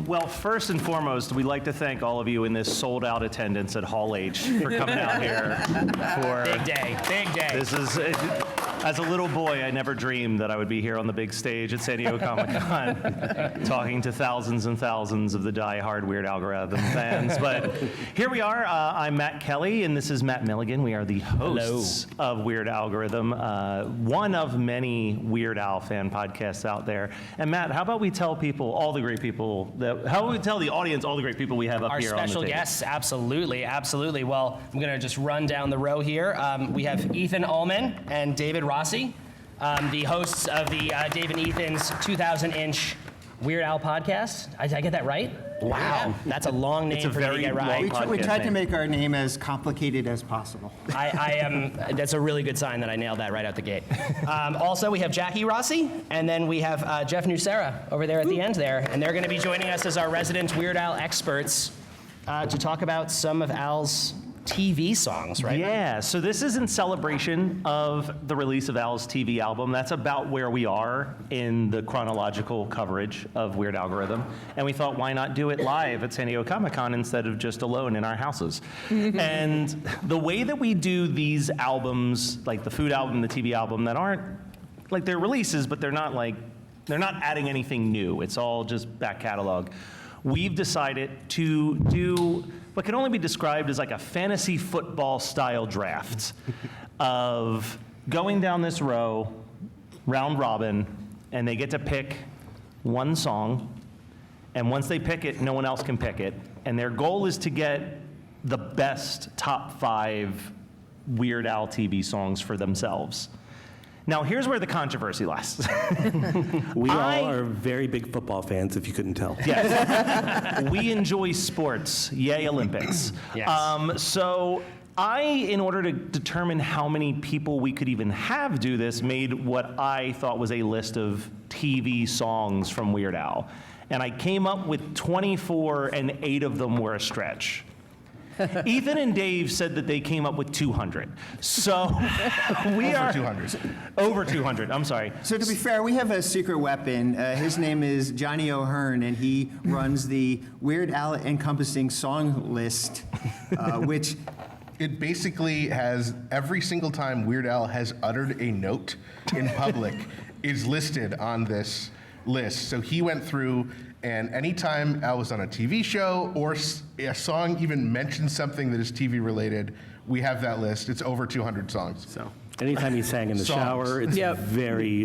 Well, first and foremost, we'd like to thank all of you in this sold-out attendance at Hall H for coming out here for... Big day, big day. This is... As a little boy, I never dreamed that I would be here on the big stage at San Diego Comic-Con talking to thousands and thousands of the die-hard Weird Al-Gorithm fans. But here we are. I'm Matt Kelly, and this is Matt Milligan. We are the hosts of Weird Al-Gorithm, one of many Weird Al fan podcasts out there. And Matt, how about we tell people, all the great people, how about we tell the audience all the great people we have up here on the table? Our special guests, absolutely, absolutely. Well, I'm going to just run down the row here. We have Ethan Ullman and David Rossi, the hosts of the Dave and Ethan's 2,000-inch Weird Al podcast. Did I get that right? Wow, yeah. That's a long name for me to get right. We tried to make our name as complicated as possible. That's a really good sign that I nailed that right out the gate. Also, we have Jackie Rossi, and then we have Jeff Nucera over there at the end there, and they're going to be joining us as our resident Weird Al experts to talk about some of Al's TV songs, right? Yeah, so this is in celebration of the release of Al's TV album. That's about where we are in the chronological coverage of Weird Al-Gorithm. And we thought, why not do it live at San Diego Comic-Con instead of just alone in our houses? And the way that we do these albums, like the food album, the TV album, that aren't, like they're releases, but they're not adding anything new. It's all just back catalog. We've decided to do what can only be described as like a fantasy football style draft of going down this row, round robin, and they get to pick one song, and once they pick it, no one else can pick it, and their goal is to get the best top 5 Weird Al TV songs for themselves. Now, here's where the controversy lies. We all are very big football fans, if you couldn't tell. Yes. We enjoy sports. Yay, Olympics. Yes. So I, in order to determine how many people we could even have do this, made what I thought was a list of TV songs from Weird Al. And I came up with 24, and 8 of them were a stretch. Ethan and Dave said that they came up with 200. So we are... Over 200, I'm sorry. So to be fair, we have a secret weapon. His name is Johnny O'Hearn, and he runs the Weird Al encompassing song list, which... It basically has, every single time Weird Al has uttered a note in public is listed on this list. So he went through, and anytime Al was on a TV show or a song even mentioned something that is TV related, we have that list. It's over 200 songs. So anytime he sang in the shower, it's very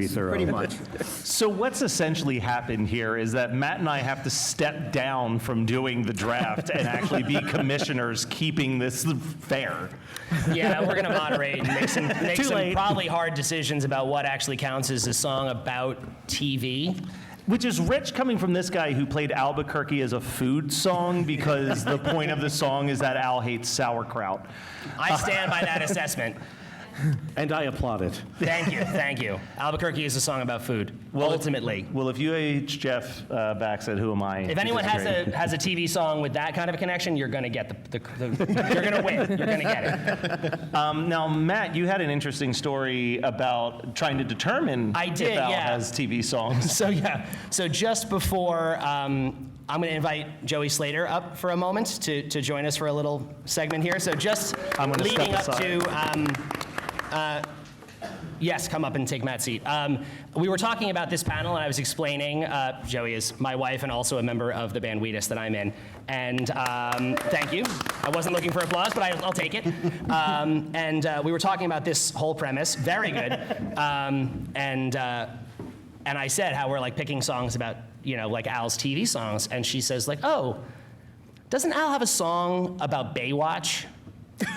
thorough. Pretty much. So what's essentially happened here is that Matt and I have to step down from doing the draft and actually be commissioners keeping this fair. Yeah, we're going to moderate and make some probably hard decisions about what actually counts as a song about TV. Which is rich coming from this guy who played Albuquerque as a food song because the point of the song is that Al hates sauerkraut. I stand by that assessment. And I applaud it. Thank you, thank you. Albuquerque is a song about food, ultimately. Well, if UHJeff backs it, who am I? If anyone has a TV song with that kind of a connection, you're going to get you're going to win. You're going to get it. Now, Matt, you had an interesting story about trying to determine if Al has TV songs. So just before, I'm going to invite Joey Slater up for a moment to join us for a little segment here. So just leading up to, yes, come up and take Matt's seat. We were talking about this panel, and I was explaining, Joey is my wife and also a member of the band Weedus that I'm in. And thank you. I wasn't looking for applause, but I'll take it. And we were talking about this whole premise. Very good. And I said how we're like picking songs about, like Al's TV songs. And she says like, oh, doesn't Al have a song about Baywatch?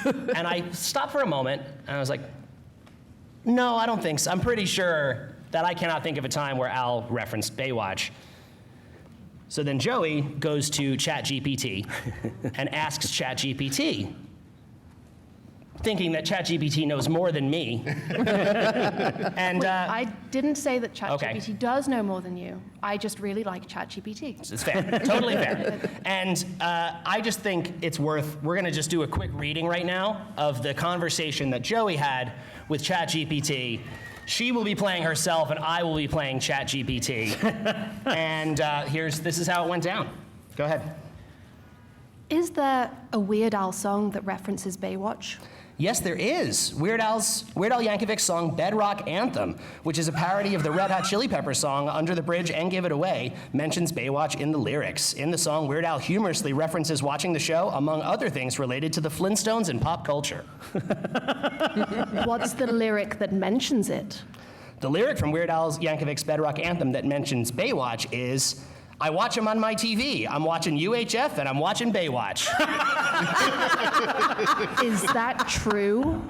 And I stopped for a moment, and I was like, no, I don't think so. I'm pretty sure that I cannot think of a time where Al referenced Baywatch. So then Joey goes to ChatGPT and asks ChatGPT, thinking that ChatGPT knows more than me. And I didn't say that Okay. ChatGPT does know more than you. I just really like ChatGPT. it's fair, totally fair. And I just think it's we're going to just do a quick reading right now of the conversation that Joey had with ChatGPT. She will be playing herself, and I will be playing ChatGPT. And this is how it went down. Go ahead. Is there a Weird Al song that references Baywatch? Yes, there is. Weird Al Yankovic's song Bedrock Anthem, which is a parody of the Red Hot Chili Peppers song Under the Bridge and Give It Away, mentions Baywatch in the lyrics. In the song, Weird Al humorously references watching the show, among other things related to the Flintstones and pop culture. What's the lyric that mentions it? The lyric from Weird Al Yankovic's Bedrock Anthem that mentions Baywatch is, I watch them on my TV. I'm watching UHF and I'm watching Baywatch. Is that true?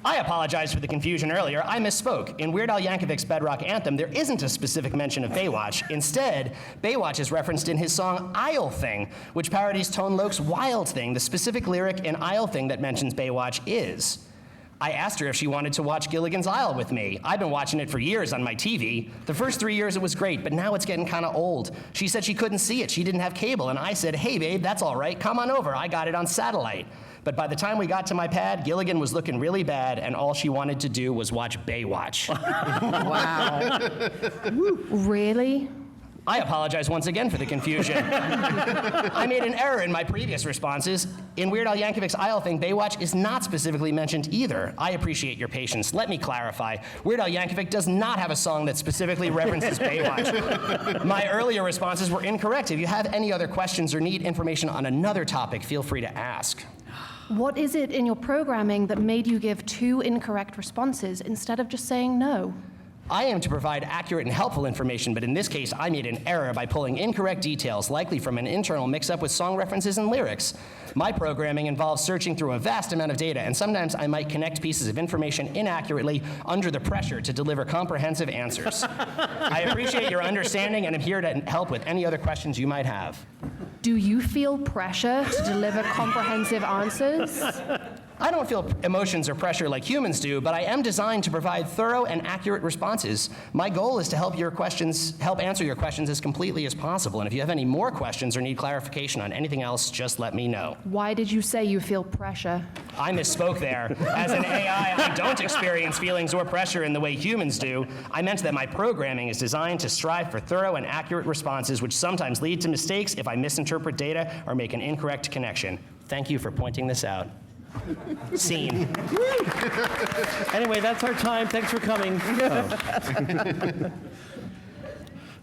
I apologize for the confusion earlier. I misspoke. In Weird Al Yankovic's Bedrock Anthem, there isn't a specific mention of Baywatch. Instead, Baywatch is referenced in his song Isle Thing, which parodies Tone Loc's Wild Thing. The specific lyric in Isle Thing that mentions Baywatch is, I asked her if she wanted to watch Gilligan's Isle with me. I've been watching it for years on my TV. The first 3 years it was great, but now it's getting kind of old. She said she couldn't see it. She didn't have cable. And I said, hey, babe, that's all right. Come on over. I got it on satellite. But by the time we got to my pad, Gilligan was looking really bad, and all she wanted to do was watch Baywatch. Wow. Really? I apologize once again for the confusion. I made an error in my previous responses. In Weird Al Yankovic's Isle Thing, Baywatch is not specifically mentioned either. I appreciate your patience. Let me clarify. Weird Al Yankovic does not have a song that specifically references Baywatch. My earlier responses were incorrect. If you have any other questions or need information on another topic, feel free to ask. What is it in your programming that made you give 2 incorrect responses instead of just saying no? I aim to provide accurate and helpful information, but in this case, I made an error by pulling incorrect details, likely from an internal mix-up with song references and lyrics. My programming involves searching through a vast amount of data, and sometimes I might connect pieces of information inaccurately under the pressure to deliver comprehensive answers. I appreciate your understanding, and I'm here to help with any other questions you might have. Do you feel pressure to deliver comprehensive answers? I don't feel emotions or pressure like humans do, but I am designed to provide thorough and accurate responses. My goal is to help answer your questions as completely as possible. And if you have any more questions or need clarification on anything else, just let me know. Why did you say you feel pressure? I misspoke there. As an AI, I don't experience feelings or pressure in the way humans do. I meant that my programming is designed to strive for thorough and accurate responses, which sometimes lead to mistakes if I misinterpret data or make an incorrect connection. Thank you for pointing this out. Scene. Anyway, that's our time. Thanks for coming.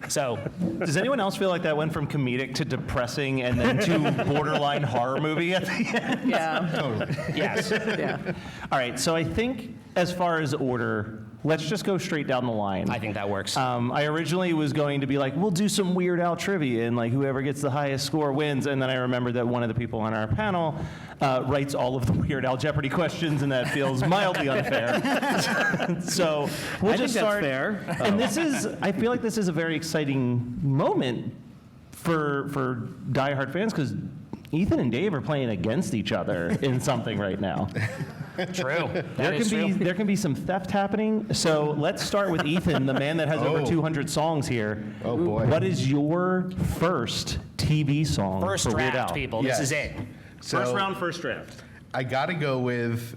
So, Does anyone else feel like that went from comedic to depressing and then to borderline horror movie at the end? Yeah. Totally. yes. Yeah. All right, so I think as far as order, let's just go straight down the line. I think that works. I originally was going to be like, we'll do some Weird Al trivia, and like whoever gets the highest score wins. And then I remembered that one of the people on our panel writes all of the Weird Al Jeopardy questions, and that feels mildly unfair. So we'll I just think that's start. fair. And I feel like this is a very exciting moment for diehard fans because Ethan and Dave are playing against each other in something right now. True. That is true. There can be some theft happening. So let's start with Ethan, the man that has over 200 songs here. Oh, boy. What is your first TV song First for Weird draft, Al? people. Yes. This is it. So First round, first draft. I got to go with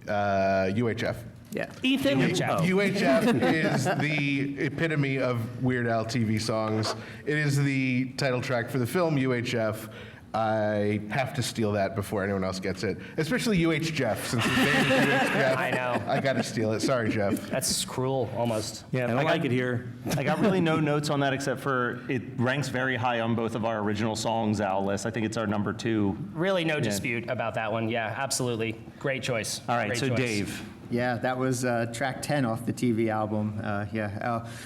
UHF. Yeah. Ethan. UHF is the epitome of Weird Al TV songs. It is the title track for the film UHF. I have to steal that before anyone else gets it, especially UHJeff, since his name is UHJeff. I know. I got to steal it. Sorry, Jeff. That's cruel, almost. Yeah, I don't like it here. I got really no notes on that except for it ranks very high on both of our original songs Al list. I think it's our number 2. Really no dispute about that one. Yeah, absolutely. Great choice. All right, Great so choice. Dave. Yeah, that was track 10 off the TV album.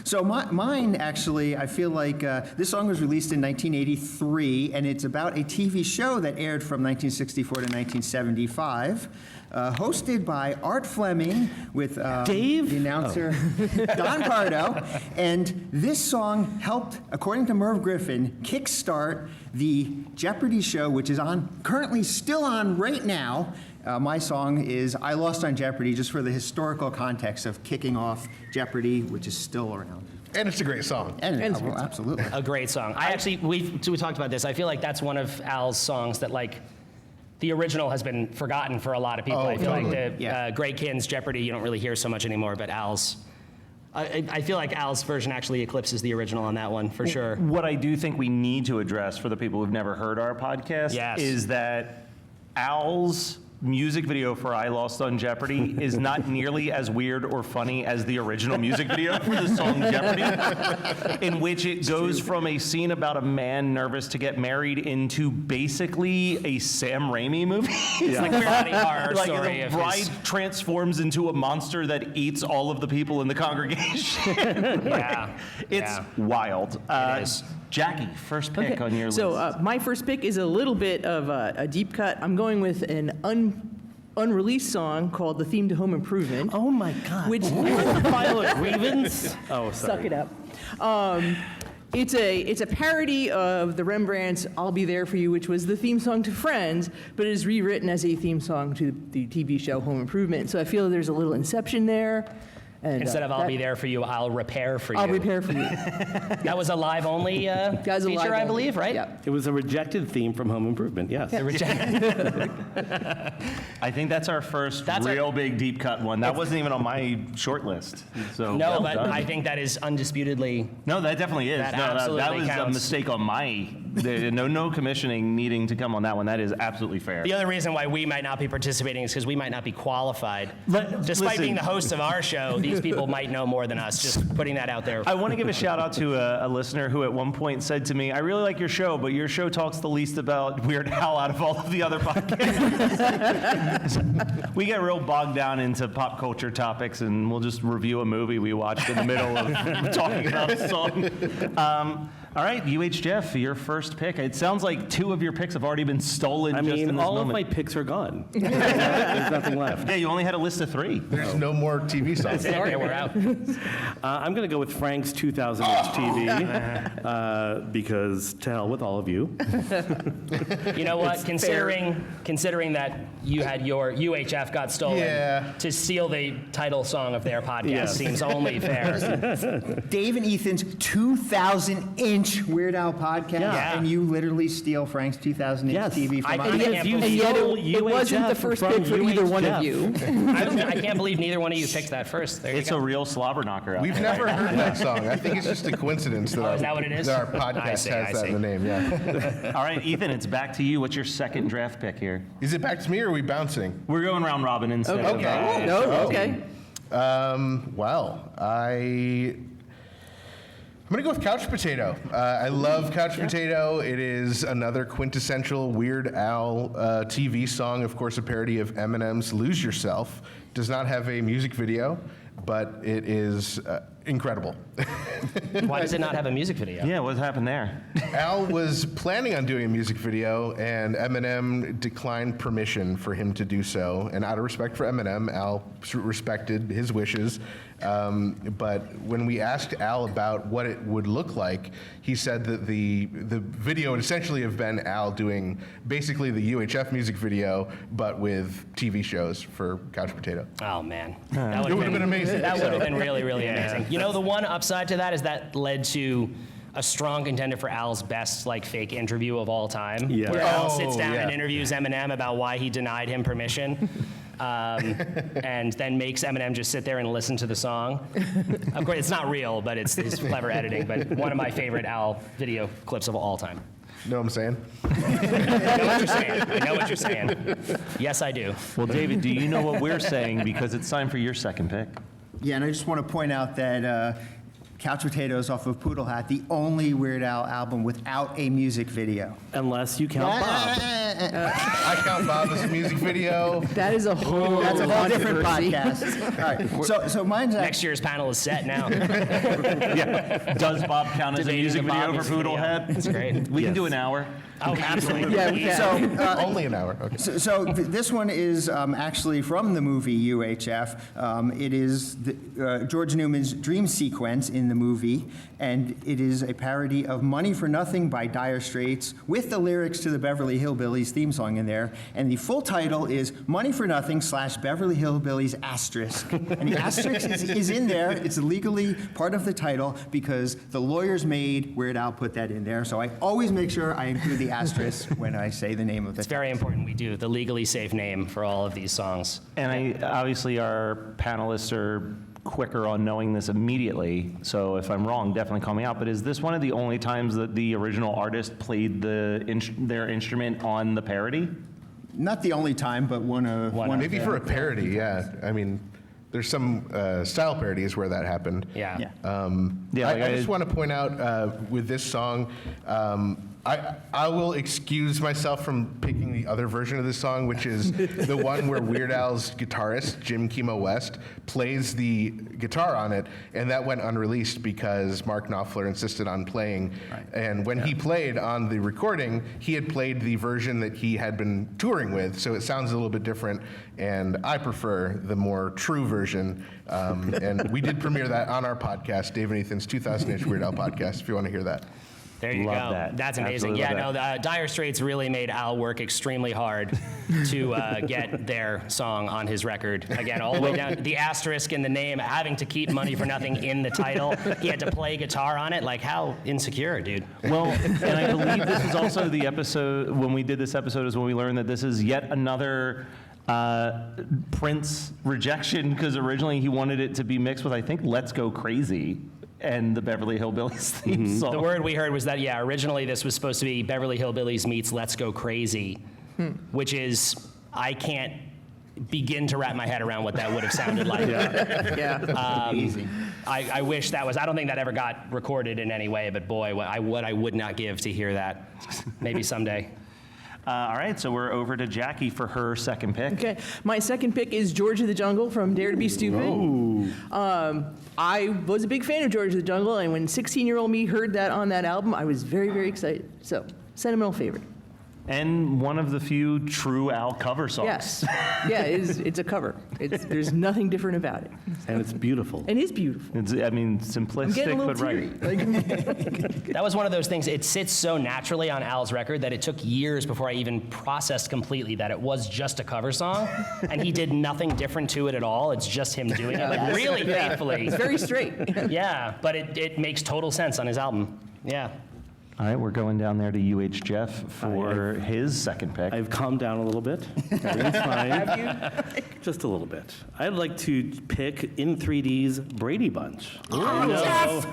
So mine, actually, I feel like this song was released in 1983, and it's about a TV show that aired from 1964 to 1975, hosted by Art Fleming with Dave? the announcer Don Pardo. And this song helped, according to Merv Griffin, kickstart the Jeopardy show, which is currently still on right now. My song is I Lost on Jeopardy, just for the historical context of kicking off Jeopardy, which is still around. And it's a great song. Well, absolutely. A great song. We talked about this. I feel like that's one of Al's songs that like the original has been forgotten for a lot of people. Oh, I feel totally. like the Great Kin's Jeopardy you don't really hear so much anymore, but Al's. I feel like Al's version actually eclipses the original on that one for sure. What I do think we need to address for the people who've never heard our podcast Yes. is that Al's music video for I Lost on Jeopardy is not nearly as weird or funny as the original music video for the song Jeopardy, in which it goes from a scene about a man nervous to get married into basically a Sam Raimi movie. It's like a funny horror Like story the of bride his, transforms into a monster that eats all of the people in the congregation. yeah. It's yeah. wild. It is. Jackie, first pick on your list. So my first pick is a little bit of a deep cut. I'm going with an unreleased song called "The Theme to Home Improvement." Oh my God. Which File a grievance? Oh, sorry. suck it up. It's a parody of the Rembrandts' "I'll Be There for You," which was the theme song to Friends, but it is rewritten as a theme song to the TV show Home Improvement. So I feel there's a little inception there. And, Instead of "I'll be there for you," "I'll repair for you." I'll repair for you. That was a live only That was a feature, live I only. believe, right? Yeah. It was a rejected theme from Home Improvement, yes. I think that's our first real big deep cut one. That wasn't even on my short list. So No, well but done. I think that is undisputedly. No, that definitely is. That No, that absolutely was a counts. mistake on my. No commissioning needing to come on that one. That is absolutely fair. The other reason why we might not be participating is because we might not be qualified. Despite listen. being the hosts of our show, these people might know more than us. Just putting that out there. I want to give a shout out to a listener who at one point said to me, "I really like your show, but your show talks the least about Weird Al out of all of the other podcasts." We get real bogged down into pop culture topics, and we'll just review a movie we watched in the middle of talking about a song. All right, UHJeff, your first pick. It sounds like two of your picks have already been stolen I just mean, in this all of moment. my picks are gone. There's nothing left. Yeah, you only had a list of 3. There's no more TV songs. Okay, we're out. I'm going to go with Frank's 2000-inch TV because to hell with all of you. You know what? Considering that you had your UHF got stolen, Yeah. to steal the title song of their podcast Yes. seems only fair. Dave and Ethan's 2,000-inch Weird Al podcast, Yeah. and you literally steal Frank's 2,000-inch Yes. TV from I us. can't If you believe- And yet stole it wasn't the UHF first from pick for either one of UHJeff. you. I can't believe neither one of you picked that first. There It's you a go. real slobber knocker out We've there. never heard that song. I think it's just a coincidence that, is that what it is? that our I podcast see, has I that see. in the name. Yeah. All right, Ethan, it's back to you. What's your second draft pick here? Is it back to me or are we bouncing? We're going round robin instead of... Okay. No, okay. Well, I'm going to go with Couch Potato. I love Couch Potato. It is another quintessential Weird Al TV song, of course, a parody of Eminem's Lose Yourself. Does not have a music video, but it is incredible. Why does it not have a music video? Yeah, what happened there? Al was planning on doing a music video, and Eminem declined permission for him to do so. And out of respect for Eminem, Al respected his wishes. But when we asked Al about what it would look like, he said that the video would essentially have been Al doing basically the UHF music video, but with TV shows for Couch Potato. Oh man, that It would have been amazing. That would have been really, really amazing. You know, the one upside to that is that led to a strong contender for Al's best like fake interview of all time, Yeah. where Al Oh, sits down yeah. and interviews Eminem about why he denied him permission, and then makes Eminem just sit there and listen to the song. Of course, it's not real, but it's clever editing. But one of my favorite Al video clips of all time. Know what I'm saying? I know what you're saying. I know what you're saying. Yes, I do. Well, David, do you know what we're saying? Because it's time for your second pick. Yeah, and I just want to point out that Couch Potatoes off of Poodle Hat, the only Weird Al album without a music video. Unless you count Bob. I count Bob as a music video. That is a whole, That's a whole different controversy. podcast. All right, so mine's Next year's panel is set now. Does Bob count as a Debating music the Bob video for music Poodle video. Head? That's great. We can Yes. do an hour. Oh, absolutely. Yeah, we can. So, Only an hour. Okay. this one is actually from the movie UHF. It is George Newman's dream sequence in the movie, and it is a parody of Money for Nothing by Dire Straits with the lyrics to the Beverly Hillbillies theme song in there. And the full title is Money for Nothing / Beverly Hillbillies asterisk. And the asterisk is in there. It's legally part of the title because the lawyers made Weird Al put that in there. So I always make sure I include the asterisk when I say the name of the It's very important we do the legally safe name for all of these songs. And obviously our panelists are quicker on knowing this immediately, so if I'm wrong, definitely call me out. But is this one of the only times that the original artist played their instrument on the parody? Not the only time, but one of Maybe for a parody, yeah. I mean, there's some style parodies where that happened. Yeah. Yeah, I just want to point out with this song, I will excuse myself from picking the other version of this song, which is the one where Weird Al's guitarist, Jim Kimo West, plays the guitar on it, and that went unreleased because Mark Knopfler insisted on playing. Right. And when he played on the recording, he had played the version that he had been touring with, so it sounds a little bit different, and I prefer the more true version. And we did premiere that on our podcast, Dave and Ethan's 2000-inch Weird Al podcast, if you want to hear that. There you Love go. that. That's amazing. Absolutely Yeah, love no, the Dire Straits really made Al work extremely hard to get their song on his record. Again, all the way down, the asterisk in the name, having to keep Money for Nothing in the title. He had to play guitar on it. Like, how insecure, dude. Well, and I believe this is also the episode, when we did this episode is when we learned that this is yet another Prince rejection, because originally he wanted it to be mixed with, I think, Let's Go Crazy and the Beverly Hillbillies theme song. The word we heard was that, yeah, originally this was supposed to be Beverly Hillbillies meets Let's Go Crazy, which is, I can't begin to wrap my head around what that would have sounded like. Easy. I wish that was, I don't think that ever got recorded in any way, but boy, what I would not give to hear that. Maybe someday. All right, so we're over to Jackie for her second pick. Okay, my second pick is George of the Jungle from Dare to Be Stupid. I was a big fan of George of the Jungle, and when 16-year-old me heard that on that album, I was very, very excited. So, sentimental favorite. And one of the few true Al cover songs. Yes. Yeah, it's a cover. There's nothing different about it. And it's beautiful. It is beautiful. It's, I mean, I'm getting a simplistic, little but teary. right. That was one of those things, it sits so naturally on Al's record that it took years before I even processed completely that it was just a cover song, and he did nothing different to it at all. It's just him doing it, like really faithfully. It's very straight. Yeah, but it makes total sense on his album. Yeah. All right, we're going down there to UHJeff for his second pick. I've calmed down a little bit. Everything's fine. Just a little bit. I'd like to pick in 3D's Brady Bunch. Jeff!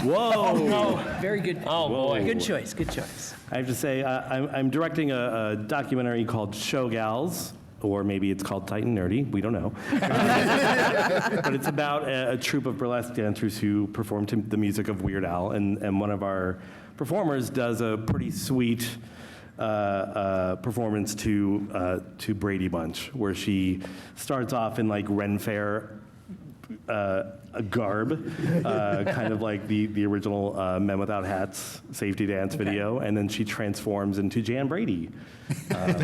Whoa! No. Very good. Oh, boy. Good choice, good choice. I have to say, I'm directing a documentary called Show Gals, or maybe it's called Titan Nerdy, we don't know. But it's about a troupe of burlesque dancers who perform to the music of Weird Al, and one of our performers does a pretty sweet performance to Brady Bunch, where she starts off in like Ren Fair a garb, kind of like the original Men Without Hats safety dance video, and then she transforms into Jan Brady. And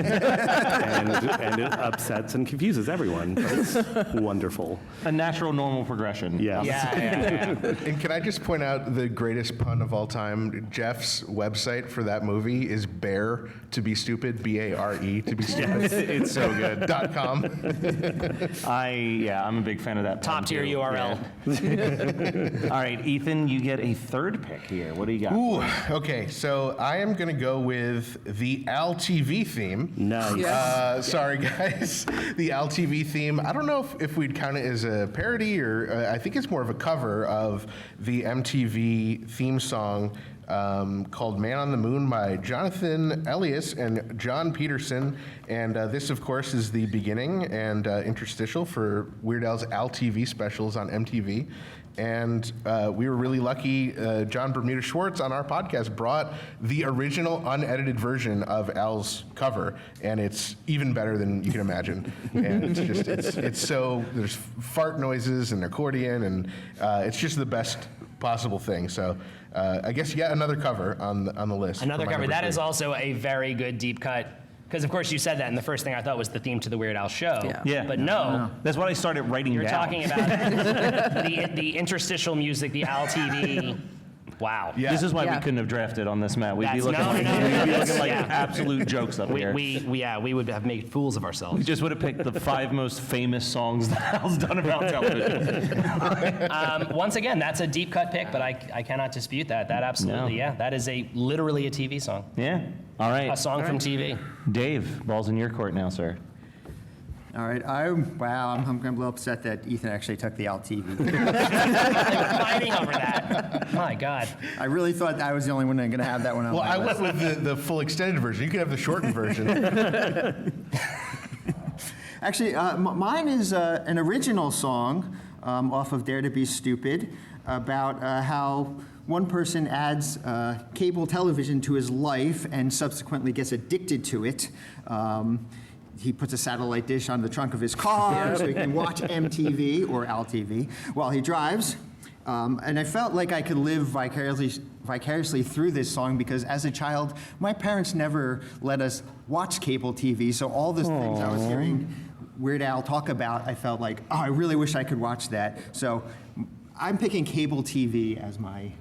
it upsets and confuses everyone, but it's wonderful. A natural, normal progression. Yeah. Yeah. And can I just point out the greatest pun of all time? Jeff's website for that movie is Bare to Be Stupid, B-A-R-E to Be Stupid. It's so good. .com. I'm a big fan of that. Top tier URL. Yeah. All right, Ethan, you get a third pick here. What do you got? Ooh, okay, so I am going to go with the Al TV theme. Nice. Sorry, guys. The Al TV theme, I don't know if we'd count it as a parody or I think it's more of a cover of the MTV theme song called Man on the Moon by Jonathan Elias and John Peterson. And this, of course, is the beginning and interstitial for Weird Al's Al TV specials on MTV. And we were really lucky. John Bermuda Schwartz on our podcast brought the original unedited version of Al's cover, and it's even better than you can imagine. And it's just, it's so, there's fart noises and accordion, and it's just the best possible thing. So I guess yet another cover on the list. Another for my cover. number That 3. is also a very good deep cut. Because, of course, you said that, and the first thing I thought was the theme to the Weird Al show. Yeah. Yeah. But no, That's what I started writing you're down. talking about the interstitial music, the Al TV. Wow. Yeah. This is why we Yeah. couldn't have drafted on this, Matt. We'd be That's- looking no, like, no, no, we'd be no, looking like yeah. absolute jokes up here. We would have made fools of We ourselves. just would have picked the 5 most famous songs that Al's done about television. Once again, that's a deep cut pick, but I cannot dispute that. That absolutely, No. yeah. That is literally a TV song. Yeah. All right. A song from TV. Dave, ball's in your court now, sir. All right, I'm a little upset that Ethan actually took the Alt TV. Fighting over that. My God. I really thought I was the only one going to have that one on Well, my I list. went with the full extended version. You could have the shortened version. Actually, mine is an original song off of Dare to Be Stupid about how one person adds cable television to his life and subsequently gets addicted to it. He puts a satellite dish on the trunk of his car so he can watch MTV or AlTV while he drives. And I felt like I could live vicariously through this song because as a child, my parents never let us watch cable TV, so all the things I was hearing Weird Al talk about, I felt like, oh, I really wish I could watch that. So I'm picking cable TV as my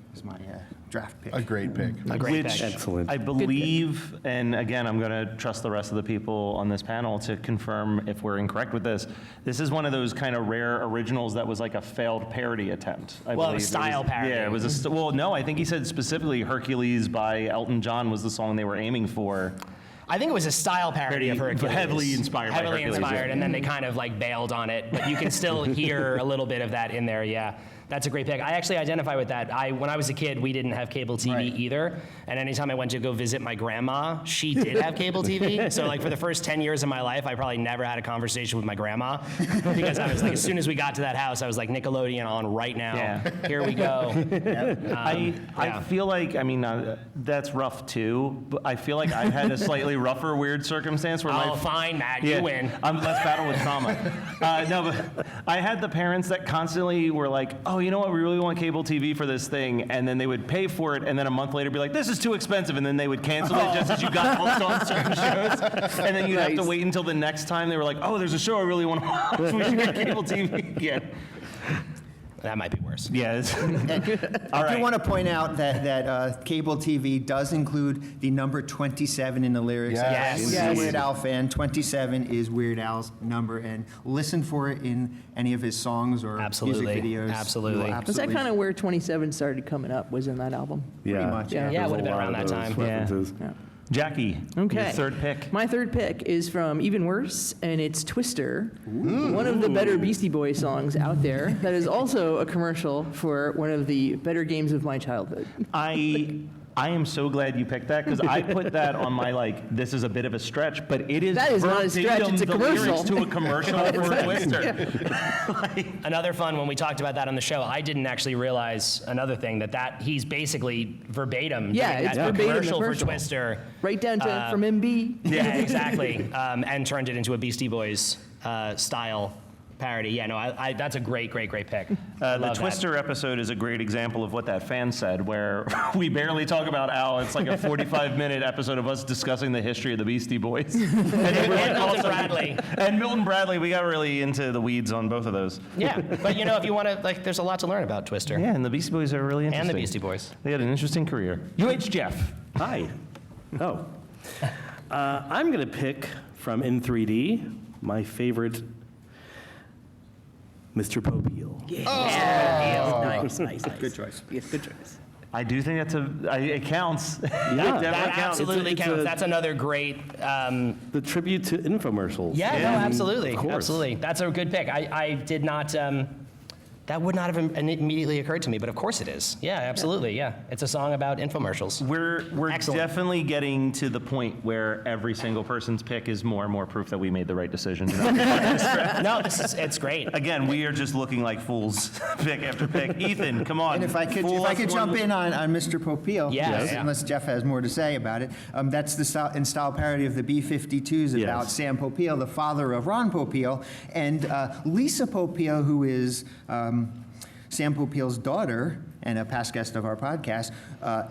draft pick. A great pick. A great Which pick. Excellent. I believe, and again, I'm going to trust the rest of the people on this panel to confirm if we're incorrect with this. This is one of those kind of rare originals that was like a failed parody attempt. I Well, a believe. style parody. Yeah, it was well, no, I think he said specifically Hercules by Elton John was the song they were aiming for. I think it was a style parody of Hercules. Heavily inspired by Heavily Hercules, inspired, yeah. and then they kind of like bailed on it. But you can still hear a little bit of that in there, yeah. That's a great pick. I actually identify with that. When I was a kid, we didn't have cable TV either. And anytime I went to go visit my grandma, she did have cable TV. So like for the first 10 years of my life, I probably never had a conversation with my grandma. Because I was like, as soon as we got to that house, I was like, Nickelodeon on right now. Yeah. Here we go. I feel like, I mean, that's rough too, but I feel like I've had a slightly rougher weird circumstance where Oh, fine, Matt, you win. Let's battle with trauma. No, but I had the parents that constantly were like, oh, you know what, we really want cable TV for this thing, and then they would pay for it, and then a month later be like, this is too expensive, and then they would cancel it just as you got hooked on certain shows, and then you'd have to wait until the next time they were like, oh, there's a show I really want to watch, we should get cable TV again. That might be worse. Yeah. I do want to point out that cable TV does include the number 27 in the lyrics. Yes. If Yes. you're a Weird Al fan, 27 is Weird Al's number, and listen for it in any of his songs or Absolutely. music videos. Absolutely. You will Was that kind of where 27 started coming up, was in that album? Pretty much, yeah. Yeah, it There's would have a been lot around of that those time. Yeah. references. Yeah. Jackie, Okay. your third pick. My third pick is from Even Worse, and it's Twister, one of the better Beastie Boys songs out there. That is also a commercial for one of the better games of my childhood. I am so glad you picked that because I put that on my like. This is a bit of a stretch, but it is. That is not a stretch, verbatim it's a the commercial. lyrics to a commercial for Twister. Another fun, when we talked about that on the show, I didn't actually realize another thing, that he's basically verbatim Yeah, doing it's that verbatim the commercial for commercial. Twister. Right down to from MB. Yeah, exactly. And turned it into a Beastie Boys style parody. Yeah, no, that's a great pick. The Love that. Twister episode is a great example of what that fan said, where we barely talk about Al. It's like a 45-minute episode of us discussing the history of the Beastie Boys. And Milton Bradley. And Milton Bradley, we got really into the weeds on both of those. Yeah, but if you want to, there's a lot to learn about Twister. Yeah, and the Beastie Boys are really interesting. And the Beastie Boys. They had an interesting career. UHJeff. Hi. Oh. I'm going to pick from In 3D my favorite, Mr. Popeil. Nice. Good choice. Yes, good choice. I do think it counts. It Yeah. definitely That counts. absolutely It's a- counts. That's another great. The tribute to infomercials. Yeah, no, absolutely, Of course. absolutely. That's a good pick. I did not. That would not have immediately occurred to me, but of course it is. Yeah, absolutely. Yeah, it's a song about infomercials. We're Excellent. definitely getting to the point where every single person's pick is more and more proof that we made the right decision. No, it's great. Again, we are just looking like fools, pick after pick. Ethan, come on. And if I could Fool us jump one- in on Mr. Popeil, Yes. yes, unless Jeff has more to say about it, that's the style parody of the B-52s about Yes. Sam Popeil, the father of Ron Popeil, and Lisa Popeil, who is Sam Popeil's daughter, and a past guest of our podcast,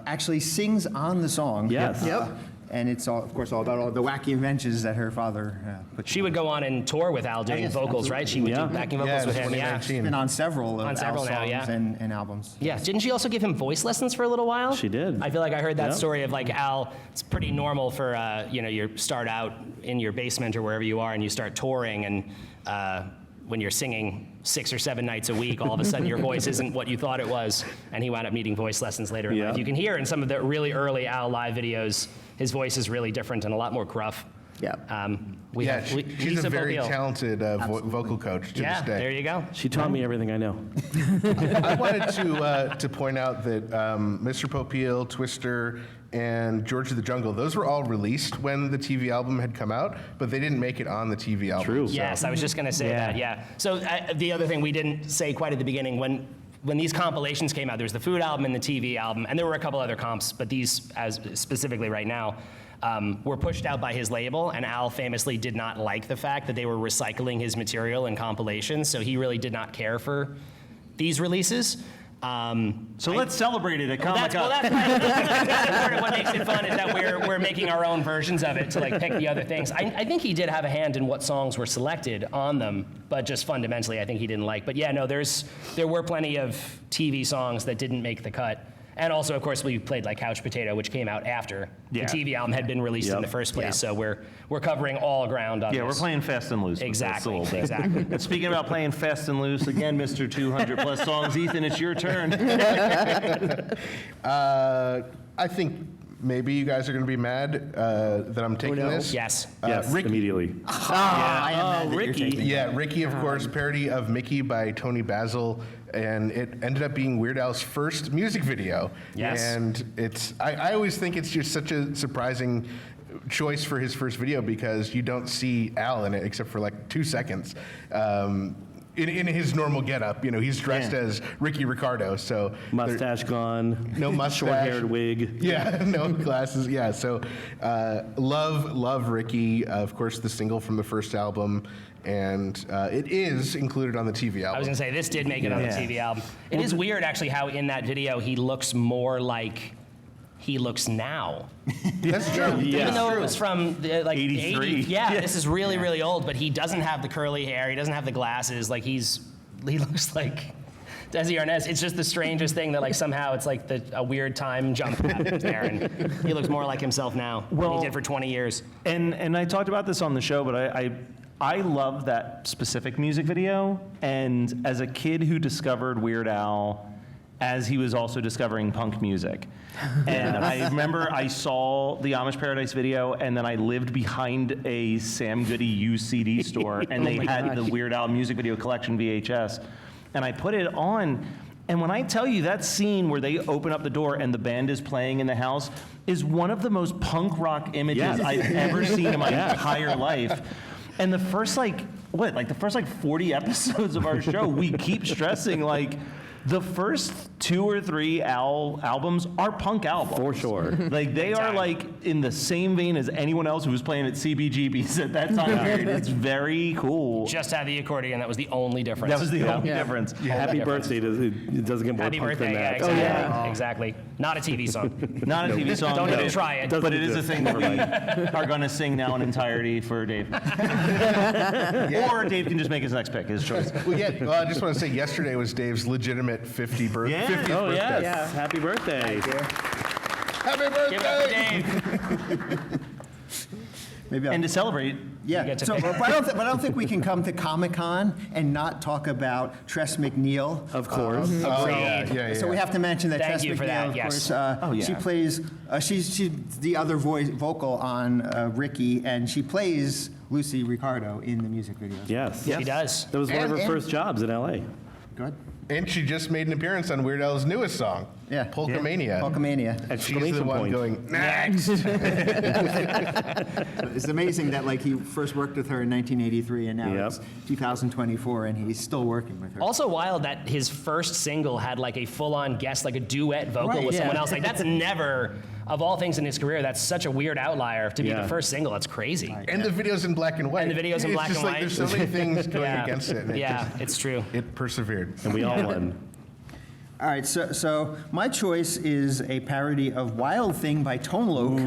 actually sings on the song. Yes. Yep. And it's, all, of course, all about all the wacky inventions that her father put. She would go on and tour with Al doing yes, vocals, right? She would Yeah. do backing Yeah, vocals with him. Yeah. 2019. Been on several of On several Al's now, songs yeah. and albums. Yeah, didn't she also give him voice lessons for a little while? She did. I feel like I heard that Yeah. story of like Al. It's pretty normal for you start out in your basement or wherever you are, and you start touring, and when you're singing 6 or 7 nights a week, all of a sudden your voice isn't what you thought it was, and he wound up needing voice lessons later in Yeah. life. You can hear in some of the really early Al live videos, his voice is really different and a lot more gruff. Yeah. She's Lisa a very Popeil. talented vocal coach to Yeah, this day. there you go. She taught me everything I know. I wanted to point out that Mr. Popeil, Twister, and George of the Jungle, those were all released when the TV album had come out, but they didn't make it on the TV album. True. Yes, I was just going to say that, yeah. So the other thing we didn't say quite at the beginning, when these compilations came out, there was the food album and the TV album, and there were a couple other comps, but these, as specifically right now, were pushed out by his label, and Al famously did not like the fact that they were recycling his material in compilations, so he really did not care for these releases. So let's celebrate it at Comic-Con. That's part of what makes it fun is that we're making our own versions of it to like pick the other things. I think he did have a hand in what songs were selected on them, but just fundamentally I think he didn't like. But yeah, no, there were plenty of TV songs that didn't make the cut. And also, of course, we played like Couch Potato, which came out after the TV album had been released in the first place. Yep. So we're covering all ground on this. Yeah, we're playing fast and loose. with this a Exactly, little bit. exactly. And speaking about playing fast and loose, again, Mr. 200 plus songs, Ethan, it's your turn. I think maybe you guys are going to be mad that I'm taking this. Yes. Yes, Ricky. immediately. I am mad that you're Ricky. taking Yeah, Ricky, of course, parody of Mickey by Tony Basil, and it ended up being Weird Al's first music video. Yes. And I always think it's just such a surprising choice for his first video because you don't see Al in it except for like 2 seconds. In his normal getup, he's dressed as Ricky Ricardo, so Mustache gone. no mustache, Short-haired wig. Yeah, no glasses. Yeah, so love Ricky. Of course, the single from the first album, and it is included on the TV album. I was gonna say, this did make it on the Yeah. TV album. It is weird, actually, how in that video he looks more like he looks now. That's true. Even though it was from the, like 83. 80s. Yeah, this is really, really old, but he doesn't have the curly hair, he doesn't have the glasses, like he looks like Desi Arnaz. It's just the strangest thing that like somehow it's like a weird time jump happens there, and he looks more like himself now than Well- he did for 20 years. And I talked about this on the show, but I love that specific music video. And as a kid who discovered Weird Al as he was also discovering punk music. And I remember I saw the Amish Paradise video, and then I lived behind a Sam Goody used CD store, and they had the Weird Al music video collection VHS. And I put it on, and when I tell you that scene where they open up the door and the band is playing in the house is one of the most punk rock images Yes. I've ever seen in my entire life. And the first the first 40 episodes of our show, we keep stressing the first 2 or 3 albums are punk albums. For sure. They are in the same vein as anyone else who was playing at CBGB's at that time period. It's very cool. Just had the accordion, that was the only difference. That was the only difference. Happy birthday. It doesn't get more Happy punk birthday, than yeah, that. exactly. Exactly. Not a TV song. Not a TV song. Don't but even it- try it. But it is a exist. thing that we are going to sing now in entirety for Dave. Or Dave can just make his next pick, his choice. Well, I just want to say yesterday was Dave's legitimate 50th birthday. Oh, birthday. yes. Happy birthday. Happy Give it up birthday! to Dave. Maybe I'll, And to celebrate, yeah. get to So, pick. but I don't think we can come to Comic-Con and not talk about Tress McNeil. Of course. Oh, yeah. So we have to mention that Thank Tress you McNeil, for that, of yes. course, she plays. She's the other vocal on Ricky, and she plays Lucy Ricardo in the music video. Yes. He does. That was one of her And- first jobs in LA. Good. And she just made an appearance on Weird Al's newest song, Yeah. Polkamania. Polkamania. She's the Exclamation one point. going, next! It's amazing that he first worked with her in 1983, and now Yep. it's 2024, and he's still working with her. Also wild that his first single had a full-on guest, a duet vocal Right, with yeah. someone else. That's never, of all things in his career, that's such a weird outlier to be Yeah. the first single. That's crazy. And the video's in black and white. And the video's in It's black just and white. There's so many things going Yeah. against it. And Yeah, it's true. it persevered. And we all won. All right, so my choice is a parody of Wild Thing by Tone Loc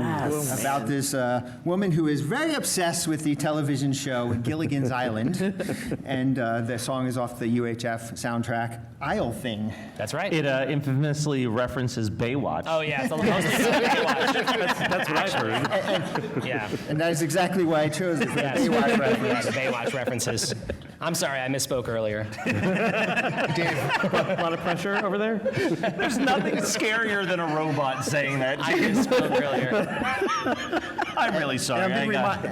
about this woman who is very obsessed with the television show Gilligan's Island, and the song is off the UHF soundtrack, Isle Thing. That's right. It infamously references Baywatch. Oh, yeah. It's Baywatch. That's what I've heard. Yeah. And that is exactly why I chose it for Yes. the Baywatch Yeah, reference. the Baywatch references. I'm sorry, I misspoke earlier. A lot of pressure over there? There's nothing scarier than a robot saying that. I misspoke earlier. I'm really sorry. I'm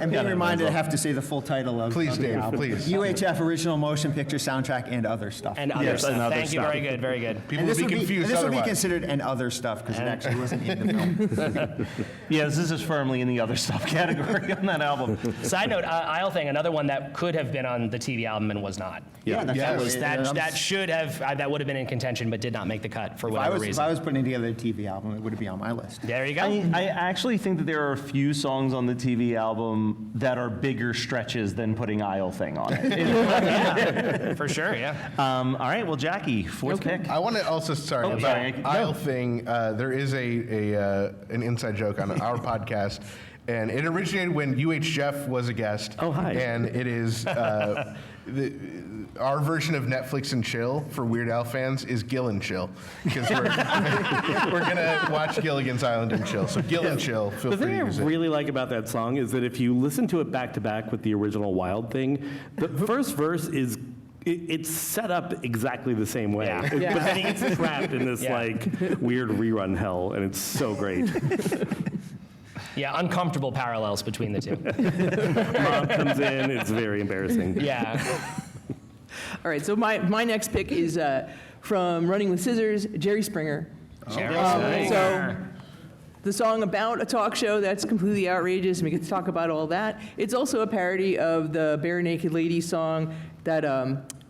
being reminded I have to say the full title of Please, of the Dave, album. please. UHF Original Motion Picture Soundtrack and Other Stuff. And other Yes, stuff. and other Thank you. stuff. Very good. Very good. People And would this be would confused this would be otherwise. considered an other stuff because it actually wasn't in the film. Yes, this is firmly in the other stuff category on that album. Side note, Isle Thing, another one that could have been on the TV album and was not. Yeah, that's Yeah, how it was is. That should have, that would have been in contention, but did not make the cut for If whatever I reason. was putting together a TV album, it would be on my list. There you go. I actually think that there are a few songs on the TV album that are bigger stretches than putting Isle Thing on it. Yeah, for sure, yeah. All right, well, Jackie, fourth pick. I want to also, sorry, Oh, about sorry. Isle Thing, there is an inside joke on our podcast, and it originated when UHJeff was a guest. Oh, hi. And it is, our version of Netflix and chill for Weird Al fans is Gill and Chill, because we're going to watch Gilligan's Island and chill. So Gill and Chill, feel The free thing to I use it. really like about that song is that if you listen to it back to back with the original Wild Thing, the first verse is it's set up exactly the same way. Yeah. Yeah. But then he gets trapped in this Yeah. like weird rerun hell, and it's so great. Yeah, uncomfortable parallels between the two. Mom comes in, it's very embarrassing. Yeah. All right, so my next pick is from Running with Scissors, Jerry Springer. Jerry So Springer. the song about a talk show that's completely outrageous, and we get to talk about all that. It's also a parody of the Bare Naked Lady song that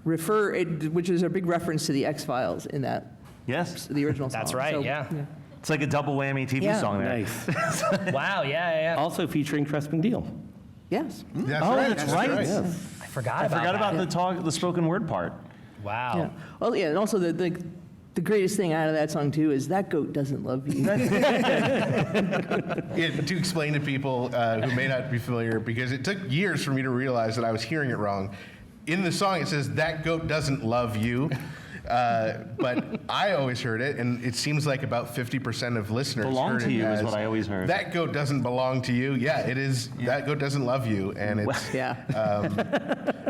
which is a big reference to the X-Files in that, Yes, the original song. That's right, So, yeah. it's like a double whammy TV Yeah. song there. Nice. Wow, yeah. Also featuring Trespin Deal. Yes. That's Oh, right. that's right. I forgot about I forgot that. about the spoken word part. Wow. Yeah. Well, yeah, and also the greatest thing out of that song too is that goat doesn't love you. Yeah, to explain to people who may not be familiar, because it took years for me to realize that I was hearing it wrong. In the song, it says, "That goat doesn't love you." But I always heard it, and it seems like about 50% of listeners Belong heard to it you is as, what I always heard. That goat doesn't belong to you. Yeah, it is. That goat doesn't love you, and it's. Yeah.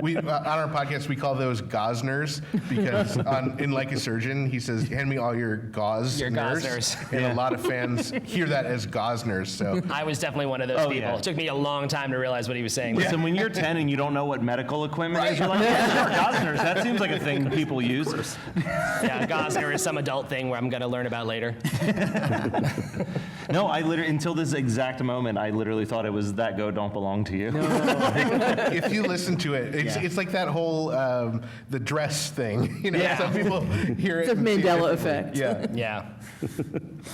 We on our podcast we call those Gosners because in Like a Surgeon he says, "Hand me all your Gosners." Your Gosners. And a lot of fans hear that as Gosners. So I was definitely one of those Oh, people. yeah. It took me a long time to realize what he was saying. Listen, when you're 10 and you don't know what medical equipment is, you're like, yeah, Gosners, that seems like a thing people use. Yeah, Gosner is some adult thing where I'm going to learn about later. No, I literally, until this exact moment, I literally thought it was that goat don't belong to you. if you listen to it, it's like that whole the dress thing. You know, Yeah. some people hear it. It's a and see it Mandela differently. effect. Yeah. Yeah.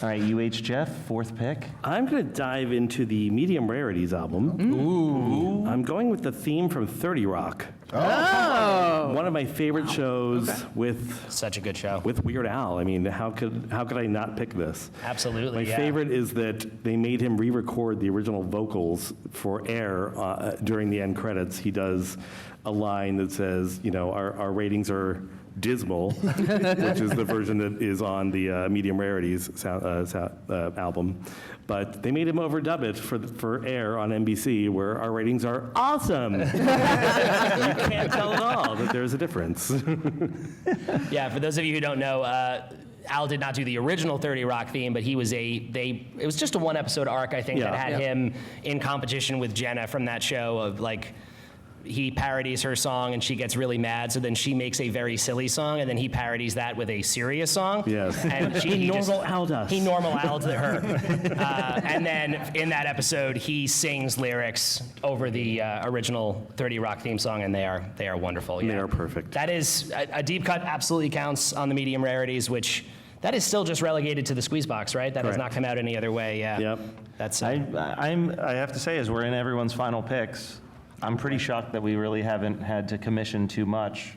All right, UHJeff, fourth pick. I'm going to dive into the Medium Rarities album. Ooh. I'm going with the theme from 30 Rock. Oh. One of my favorite shows with Such a good show. Weird Al. I mean, how could I not pick this? Absolutely, My yeah. favorite is that they made him re-record the original vocals for air during the end credits. He does a line that says, you know, our ratings are dismal, which is the version that is on the Medium Rarities album. But they made him overdub it for air on NBC, where our ratings are awesome. You can't tell at all that there's a difference. Yeah, for those of you who don't know, Al did not do the original 30 Rock theme, but he was it was just a one episode arc, I think, Yeah. that had Yep. him in competition with Jenna from that show of like, he parodies her song and she gets really mad, so then she makes a very silly song, and then he parodies that with a serious song. Yes. And He normal Al'd us. He normal Al'd her. And then in that episode, he sings lyrics over the original 30 Rock theme song, and they are wonderful. They yeah. are perfect. That is, a deep cut absolutely counts on the Medium Rarities, which that is still just relegated to the squeeze box, right? That has Correct. not come out any other way. Yeah. Yep. That's I have to say, as we're in everyone's final picks, I'm pretty shocked that we really haven't had to commission too much.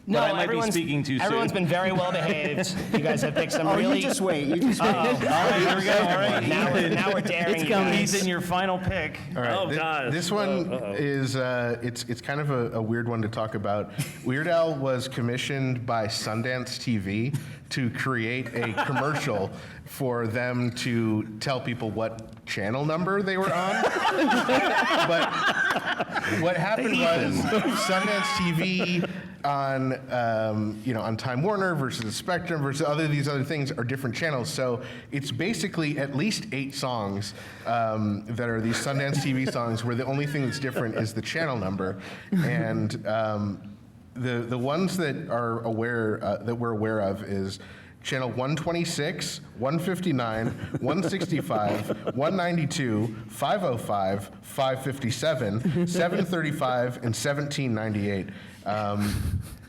No, but I might be everyone's- speaking too soon. Everyone's been very well behaved. You guys have picked some Oh, really. you just wait. You just wait. All right, here we go. All right, now we're daring you guys. Ethan, your final pick. All right. Oh, gosh. This one is it's kind of a weird one to talk about. Weird Al was commissioned by Sundance TV to create a commercial for them to tell people what channel number they were on. But what happened was Sundance TV on on Time Warner versus Spectrum versus these other things are different channels. So it's basically at least 8 songs that are these Sundance TV songs where the only thing that's different is the channel number. And the ones that are that we're aware of is channel 126, 159, 165, 192, 505, 557, 735, and 1798.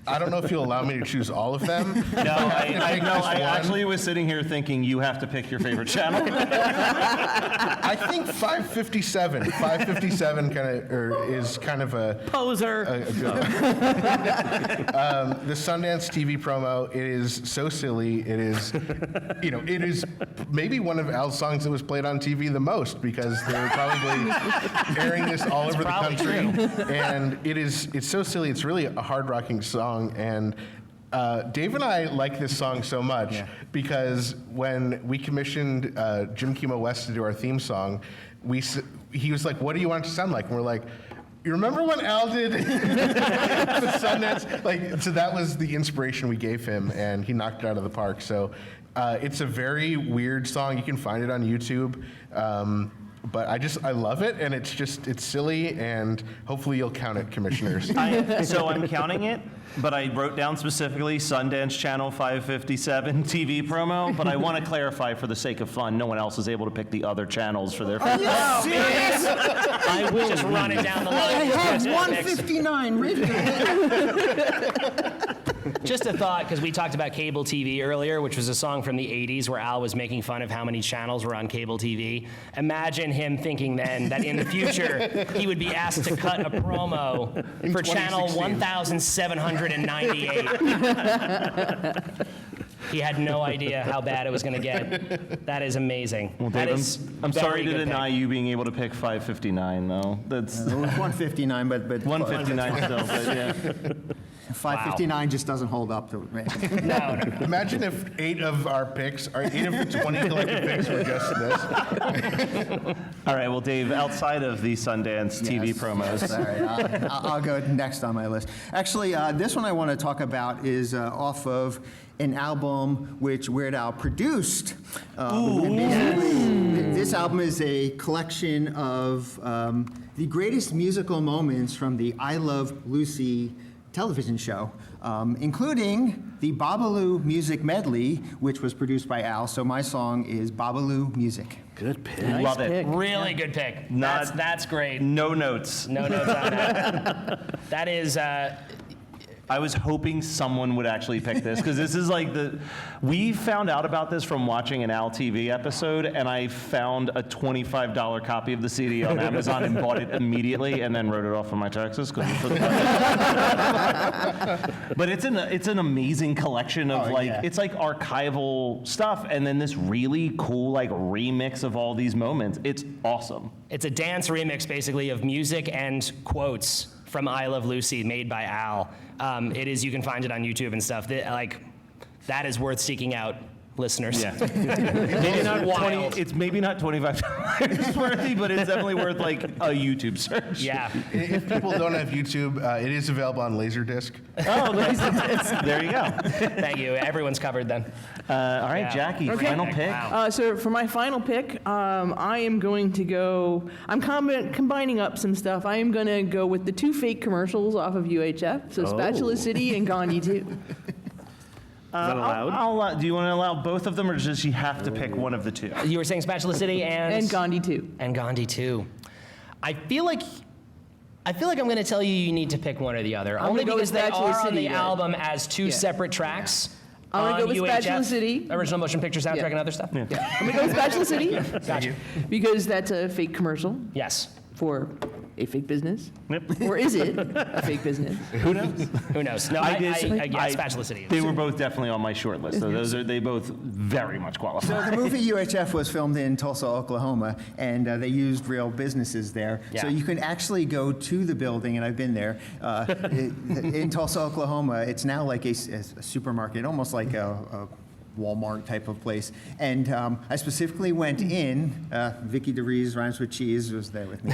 I don't know if you'll allow me to choose all of them. No, I actually was sitting here thinking you have to pick your favorite channel. I think 557 is kind of a Poser. the Sundance TV promo. It is so silly. It is, it is maybe one of Al's songs that was played on TV the most because they were probably airing this all over the country. And it's so silly. It's really a hard rocking song. And Dave and I like this song so much because when we commissioned Jim Kimo West to do our theme song, he was like, "What do you want it to sound like?" And we're like, "You remember when Al did the Sundance?" So that was the inspiration we gave him, and he knocked it out of the park. So it's a very weird song. You can find it on YouTube. But I love it, and it's silly, and hopefully you'll count it, commissioners. So I'm counting it, but I wrote down specifically Sundance Channel 557 TV promo, but I want to clarify for the sake of fun, no one else is able to pick the other channels for their favorite. Serious? I will just run it down the line. I have 159 written. Just a thought, because we talked about cable TV earlier, which was a song from the 80s where Al was making fun of how many channels were on cable TV. Imagine him thinking then that in the future he would be asked to cut a promo for channel 1798. He had no idea how bad it was going to get. That is amazing. Well, That Dave, is I'm sorry to very good deny pick. you being able to pick 559, though. That's It was 159, but 159 still, but yeah. 559 just doesn't hold up to it. No. Imagine if 8 of our picks, or 8 of the 20 collective picks were just this. All right, well, Dave, outside of the Sundance TV promos. Sorry, I'll go next on my list. Actually, this one I want to talk about is off of an album which Weird Al produced. And basically, this album is a collection of the greatest musical moments from the I Love Lucy television show, including the Babalu Music Medley, which was produced by Al. So my song is Babalu Music. Good pick. Love it. Really good pick. Not- That's great. No notes. No notes on that. That is, I was hoping someone would actually pick this because this is like we found out about this from watching an Al TV episode, and I found a $25 copy of the CD on Amazon and bought it immediately, and then wrote it off on my taxes. But it's an amazing collection of it's like archival stuff, and then this really cool like remix of all these moments. It's awesome. it's a dance remix basically of music and quotes from I Love Lucy made by Al. It is, you can find it on YouTube and stuff. That is worth seeking out, listeners. Yeah. Maybe not it's maybe not $25 worthy, but it's definitely worth like a YouTube search. Yeah. If people don't have YouTube, it is available on Laserdisc. Oh, there you go. Thank you. Everyone's covered then. All right, Yeah. Jackie, Okay. final pick. Wow. So for my final pick, I am going to go, I'm combining up some stuff. I am going to go with the 2 fake commercials off of UHF, so Spatula City and Gandhi 2. Is that allowed? Do you want to allow both of them, or does she have to pick one of the 2? You were saying Spatula City And Gandhi 2. And Gandhi 2. I feel like I'm going to tell you need to pick one or the other. I'm Only gonna go because with they Spatula are on City, the then. album as 2 separate tracks. I'm gonna on go with UHF, Spatula City. Original motion picture soundtrack Yeah. and other stuff. I'm going to go with Spatula City Gotcha. because that's a fake commercial Yes. for a fake business? Yep. Or is it a fake business? Who knows? Who knows? No, Spatula City. They were both definitely on my short list. So they both very much qualify. So the movie UHF was filmed in Tulsa, Oklahoma, and they used real businesses there. So Yeah. you can actually go to the building, and I've been there, in Tulsa, Oklahoma. It's now like a supermarket, almost like a Walmart type of place. And I specifically went in, Vicky DeVries, rhymes with cheese, was there with me.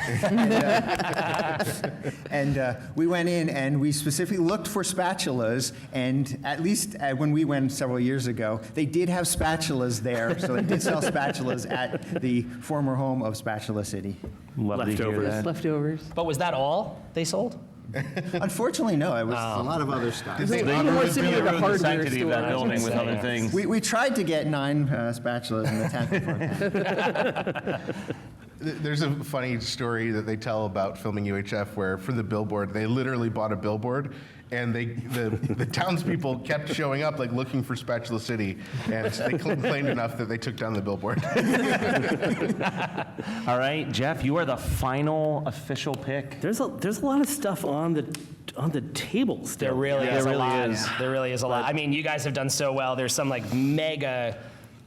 And we went in and we specifically looked for spatulas, and at least when we went several years ago, they did have spatulas there, so they did sell spatulas at the former home of Spatula City. Love to hear Leftovers. that. Leftovers. But was that all they sold? Unfortunately, no, it was a lot of other stuff. They They more ruined similar to the hardware sanctity of that store. building with other things. We tried to get 9 spatulas in the tent before. There's a funny story that they tell about filming UHF where for the billboard, they literally bought a billboard and the townspeople kept showing up like looking for Spatula City, and they complained enough that they took down the billboard. All right, Jeff, you are the final official pick. There's a lot of stuff on the table still. There really is There a really lot. is. There really is a lot. I mean, you guys have done so well. There's some like mega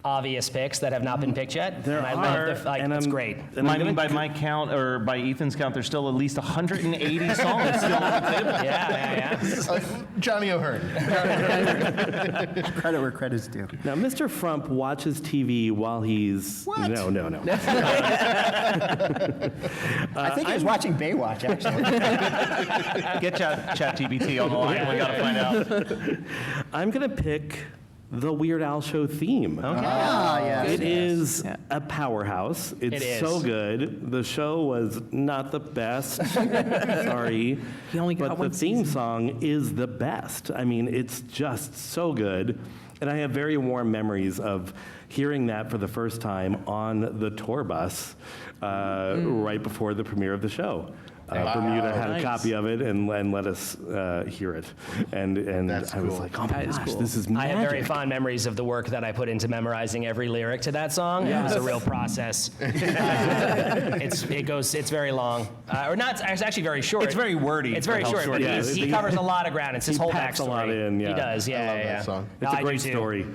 obvious picks that have not been picked yet. There and I are, love the, like, and it's I'm- great. And I'm I mean, gonna by my count, or by Ethan's count, there's still at least 180 songs still on the table. Yeah. Johnny O'Hearn. Credit where credit's due. Now, Mr. Frump watches TV while he's... What? No. I think he was watching Baywatch, actually. Get ChatGPT on the line. We got to find out. I'm going to pick the Weird Al Show theme. Ah, yes. It is a powerhouse. It's It is. so good. The show was not the best. Sorry. He only got but one the theme song is the best. I mean, it's just so good. And I have very warm memories of hearing that for the first time on the tour bus right before the premiere of the show. Bermuda had a copy of it and let us hear it. And That's I was cool. like, oh my That is gosh, cool. this is I magic. have very fond memories of the work that I put into memorizing every lyric to that song. It was a real process. It's very long, or not. It's actually very short. It's very wordy. It's very How short, short but it he covers a lot of ground. It's his He whole packs a backstory. lot in, yeah. He does. Yeah, I love yeah, that song. No, It's I a do great too. story.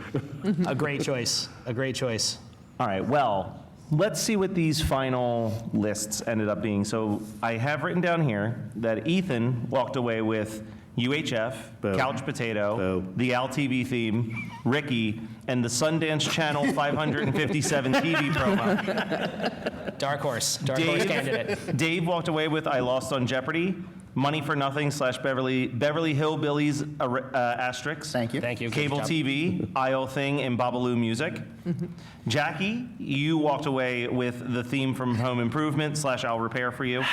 A great choice. A great choice. All right, well, let's see what these final lists ended up being. So I have written down here that Ethan walked away with UHF, Boo. Couch Potato, Boo. the Al TV theme, Ricky, and the Sundance Channel 557 TV promo. Dark horse candidate. Dave walked away with I Lost on Jeopardy, Money for Nothing / Beverly Hillbillies asterisks. Thank you. Thank you. Cable Good job. TV, IO Thing, and Babalu Music. Jackie, you walked away with the theme from Home Improvement / I'll Repair for You.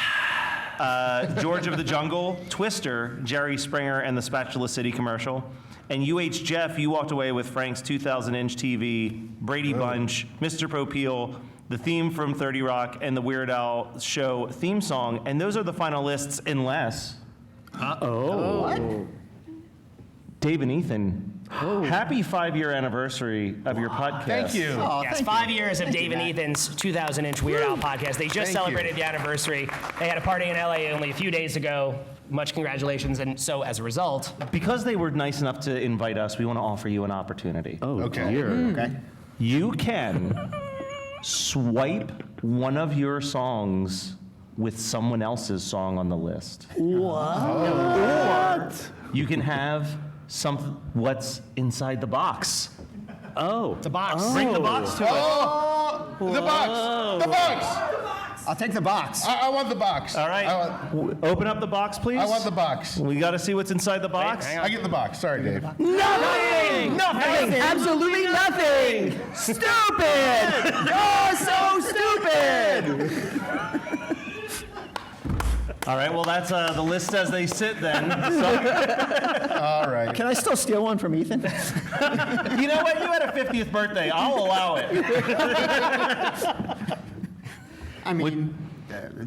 George of the Jungle, Twister, Jerry Springer, and the Spatula City commercial. And UHJeff, you walked away with Frank's 2,000-inch TV, Brady Bunch, Mr. Popeil, the theme from 30 Rock, and the Weird Al Show theme song. And those are the final lists, unless Dave and Ethan, happy 5-year anniversary of your podcast. Thank you. Oh, Yes, thank 5 you. years of Dave and Ethan's 2,000-inch Weird Al podcast. They just Thank you. celebrated the anniversary. They had a party in LA only a few days ago. Much congratulations. And so as a result, Because they were nice enough to invite us, we want to offer you an opportunity. Oh, Okay. dear. Okay. You can swipe one of your songs with someone else's song on the list. What? You can have what's inside the box. Oh. the box. Bring the box to us. Oh, the box! The box! I'll take the box. I want the box. All right. Open up the box, please. I want the box. We got to see what's inside the box. hang I get the box. Sorry, Dave. Nothing! Nothing! Absolutely nothing! Stupid! You're so stupid! All right, well, that's the list as they sit then. So, All right. Can I still steal one from Ethan? you know what? You had a 50th birthday. I'll allow it. I mean,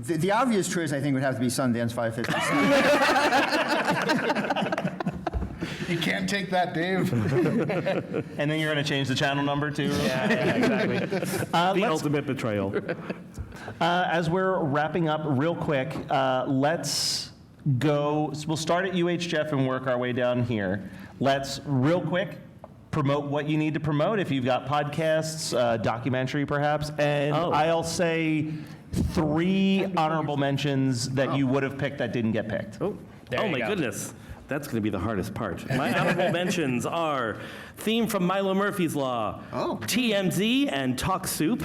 the obvious choice, I think, would have to be Sundance 557. You can't take that, Dave. And then you're going to change the channel number too? Yeah, exactly. The ultimate betrayal. As we're wrapping up real quick, let's go, we'll start at UHJeff and work our way down here. Let's real quick promote what you need to promote if you've got podcasts, documentary perhaps, and I'll say 3 honorable mentions that you would have picked that didn't get picked. Oh There you my go. goodness. That's going to be the hardest part. My honorable mentions are Theme from Milo Murphy's Law, TMZ, and Talk Soup.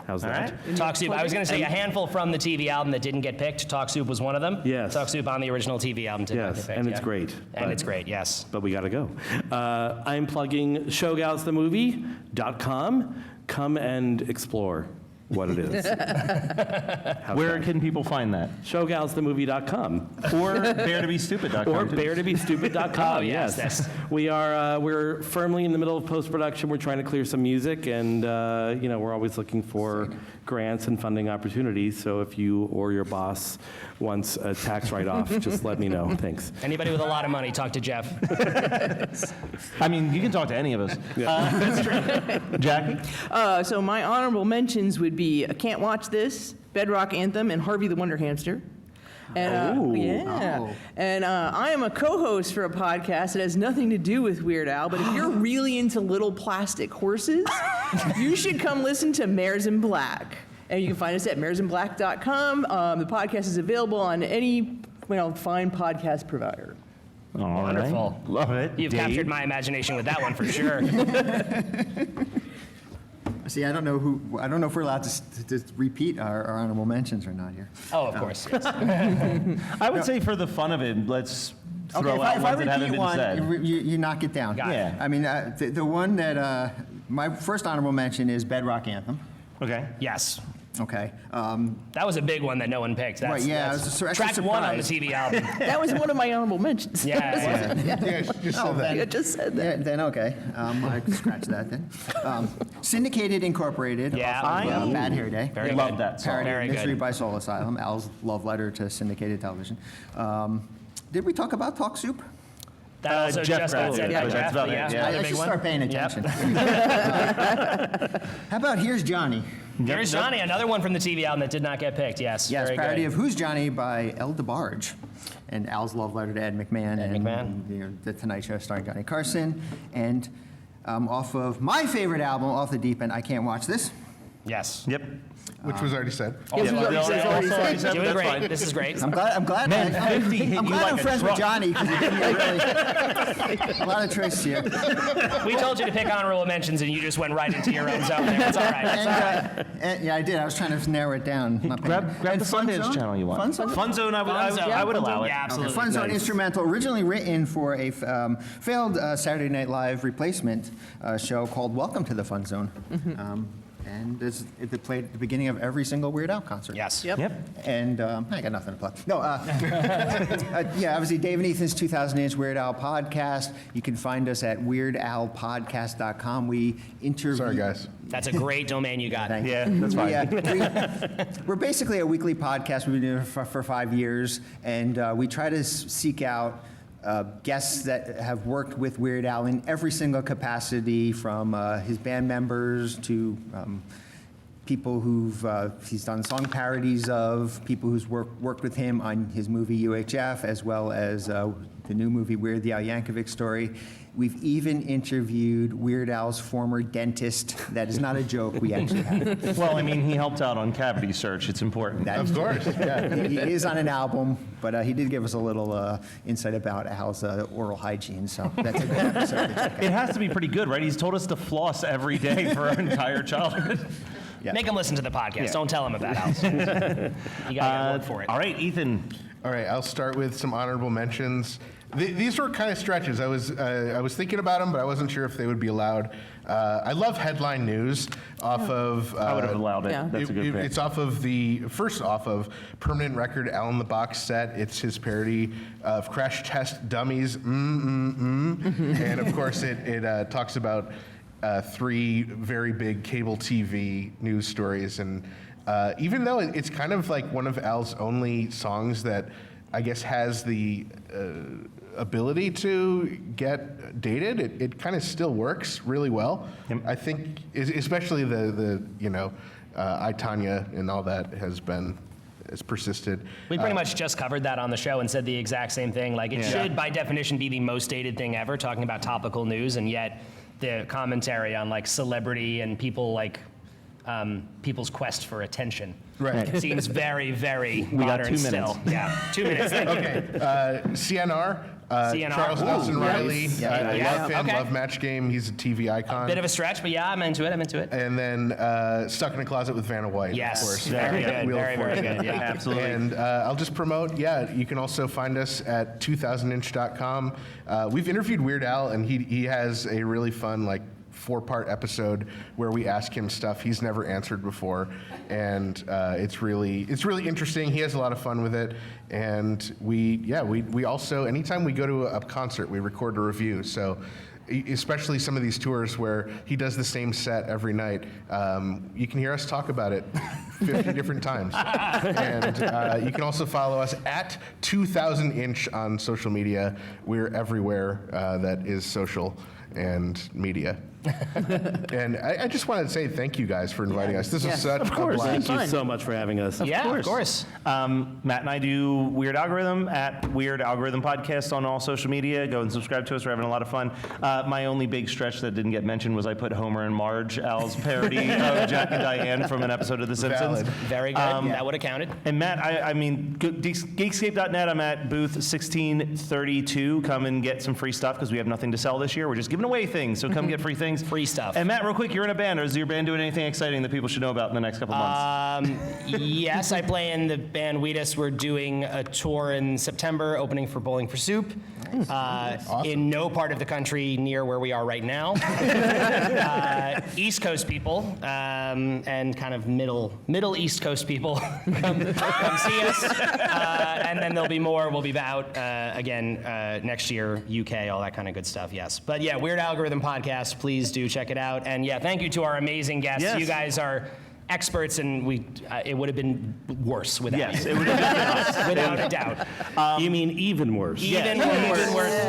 How's that? Talk Soup. I was going to say a handful from the TV album that didn't get picked. Talk Soup was one of them. Yes. Talk Soup on the original TV album did not get Yes, picked. and it's yeah. great. And it's great, yes. But we got to go. I'm plugging showgalsthemovie.com. Come and explore what it is. Where can people find that? Showgalsthemovie.com. Or beartobestupid.com. Or too. beartobestupid.com. Oh, yes, Yes. We're firmly in the middle of post-production. We're trying to clear some music, and we're always looking for grants and funding opportunities. So if you or your boss wants a tax write-off, just let me know. Thanks. Anybody with a lot of money, talk to Jeff. I mean, you can talk to any of us. That's true. Jackie? So my honorable mentions would be Can't Watch This, Bedrock Anthem, and Harvey the Wonder Hamster. And, And I am a co-host for a podcast that has nothing to do with Weird Al, but if you're really into little plastic horses, you should come listen to Mares in Black. And you can find us at maresinblack.com. The podcast is available on any fine podcast provider. All Wonderful. right. Love it. You've Dave? captured my imagination with that one for sure. See, I don't know if we're allowed to repeat our honorable mentions or not here. Oh, of course. Yes. I would say for the fun of it, let's throw Okay, out if I ones that haven't repeat been one, said. you knock it down. Got it. Yeah. I mean, the one that, my first honorable mention is Bedrock Anthem. Okay. Yes. Okay. That was a big one that no one picked. That's, Right, yeah, that's I was actually track 1 on the surprised. TV album. That was one of my honorable mentions. Yeah. Yeah, just so that. I just said that. Yeah, then okay. I can scratch that then. Syndicated Incorporated. Yeah. off of, I Bad Hair Day. Very Love good. that song. Parody Very of Mystery good. by Soul Asylum. Al's love letter to syndicated television. Did we talk about Talk Soup? That also Jeff just got grabbed said it, by but Jeff. that's about it. Yeah, Yeah. another I big should one. start paying Yep. attention. How about Here's Johnny? Here's Johnny, another one from the TV album that did not get picked. Yes. Yes, very parody good. of Who's Johnny by El DeBarge. And Al's love letter to Ed McMahon. Ed and McMahon. The Tonight Show starring Johnny Carson. And off of my favorite album, Off the Deep End, I Can't Watch This. Yes. Yep. Which was already said. Yes, we already said- already said. Already said, Doing that's great. fine. This is great. I'm glad. Man, 50 hit I'm you glad like I'm a friends truck. with Johnny because he gave me a lot of choice here. We told you to pick honorable mentions, and you just went right into your own zone there. It's all right. It's all right. And, yeah, I did. I was trying to narrow it down. Not paying- Grab and the Sundance Fun Zone? channel you want. Fun Zone? Fun Zone, I would allow it. Yeah, absolutely. Fun Zone Nice. instrumental, originally written for a failed Saturday Night Live replacement show called Welcome to the Fun Zone. And it played at the beginning of every single Weird Al concert. Yes. Yep. Yep. And I got nothing to plug. No, yeah, obviously Dave and Ethan's 2000-inch Weird Al podcast. You can find us at weirdalpodcast.com. We interview. Sorry, guys. That's a great domain you got. Thank you. Yeah, that's fine. We're basically a weekly podcast. We've been doing it for 5 years, and we try to seek out guests that have worked with Weird Al in every single capacity, from his band members to people he's done song parodies of, people who's worked with him on his movie UHJeff, as well as the new movie Weird the Yankovic Story. We've even interviewed Weird Al's former dentist. That is not a joke. We actually have. Well, I mean, he helped out on Cavity Search. It's important. That Of course, yeah. He is on an album, but he did give us a little insight about Al's oral hygiene, so that's a good episode to check out. It has to be pretty good, right? He's told us to floss every day for our entire childhood. Yeah. Make him listen to the podcast. Yeah. Don't tell him about House. You got to work for it. All right, Ethan. All right, I'll start with some honorable mentions. These were kind of stretches. I was thinking about them, but I wasn't sure if they would be allowed. I love headline news off of. I would have allowed it. Yeah. That's a good pick. It's off of Permanent Record, Al in the Box set. It's his parody of Crash Test Dummies. And of course, it talks about 3 very big cable TV news stories. And even though it's kind of like one of Al's only songs that I guess has the ability to get dated, it kind of still works really well. I think, especially the I, Tanya and all that has persisted. We pretty much just covered that on the show and said the exact same thing. Like, it should, by definition, be the most dated thing ever, talking about topical news, and yet the commentary on, like, celebrity and people, like, people's quest for attention. Right. Seems very, very modern 2 minutes. still. Yeah, 2 minutes. Thank you. Okay, CNR. CNR. Charles Nelson Riley. I love him. Okay. Love Match Game. He's a TV icon. Bit of a stretch, but yeah, I'm into it. And then Stuck in a Closet with Vanna White. Yes, of course. very good, Wheel of very, very Fortune. good, yeah. Absolutely. And I'll just promote, you can also find us at 2000inch.com. We've interviewed Weird Al, and he has a really fun, like, 4-part episode where we ask him stuff he's never answered before, and it's really interesting. He has a lot of fun with it, and we also, anytime we go to a concert, we record a review. So especially some of these tours where he does the same set every night, you can hear us talk about it 50 different times. And you can also follow us at 2000inch on social media. We're everywhere that is social and media. And I just wanted to say thank you guys for inviting us. This is such a blast. Thank you so much for having us. Of course. Matt and I do Weird Algorithm at Weird Algorithm Podcast on all social media. Go and subscribe to us. We're having a lot of fun. My only big stretch that didn't get mentioned was I put Homer and Marge, Al's parody of Jack and Diane from an episode of The Simpsons. Valid. Very good. That would have counted. And Matt, I mean, Geekscape.net, I'm at booth 1632. Come and get some free stuff because we have nothing to sell this year. We're just giving away things, so come get free things. Free stuff. And Matt, real quick, you're in a band. Is your band doing anything exciting that people should know about in the next couple months? Yes, I play in the band Weedus. We're doing a tour in September, opening for Bowling for Soup. In no part of the country near where we are right now. East Coast people and kind of middle East Coast people come see us. And then there'll be more. We'll be out again next year, UK, all that kind of good stuff, yes. But yeah, Weird Algorithm Podcast, please do check it out. And yeah, thank you to our amazing guests. Yes. You guys are experts, and it would have been worse without Yes, you. it would have been Without a doubt. You mean even worse? Even worse.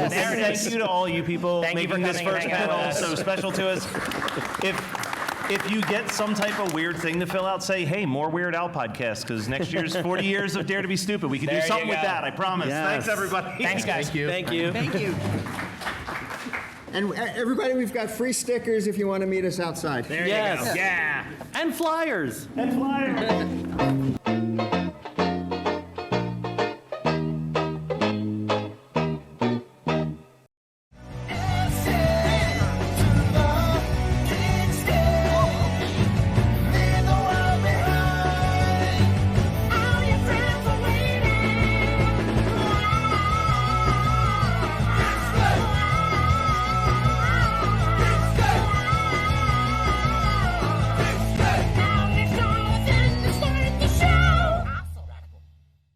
There it Thank is. you to all you people Thank you making for this coming and first hanging out panel with us. so special to us. If you get some type of weird thing to fill out, say, hey, more Weird Al podcasts, because next year's 40 years of Dare to Be Stupid. We can There do you something with go. that, I promise. Yes. Thanks, everybody. Thanks, guys. Thank you. Thank you. Thank you. And everybody, we've got free stickers if you want to meet us outside. There Yes. you go. Yeah. And flyers. And flyers.